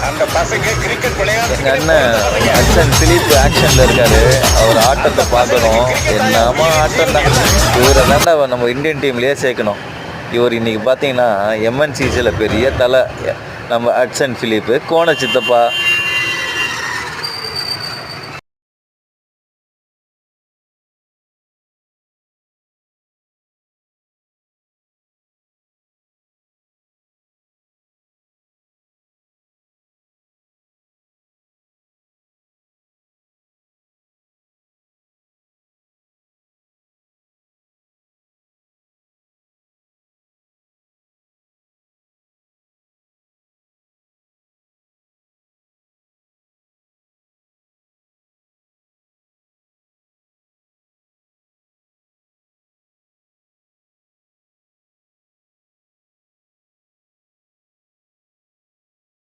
அந்த பசங்க கிரிக்கெட் விளையாட எங்கள் அண்ணன் ஹட்சன் பிலிப் ஆக்ஷனில் இருக்கார். அவர் ஆட்டத்தை பார்க்கணும். என்னமா ஆட்டம் தான். இவரை தாண்டா நம்ம இந்தியன் டீம்லேயே சேர்க்கணும். இவர் இன்றைக்கி பார்த்தீங்கன்னா எம்என்சிசியில் பெரிய தலை. நம்ம ஹட்சன் பிலிப்பு கோண சித்தப்பா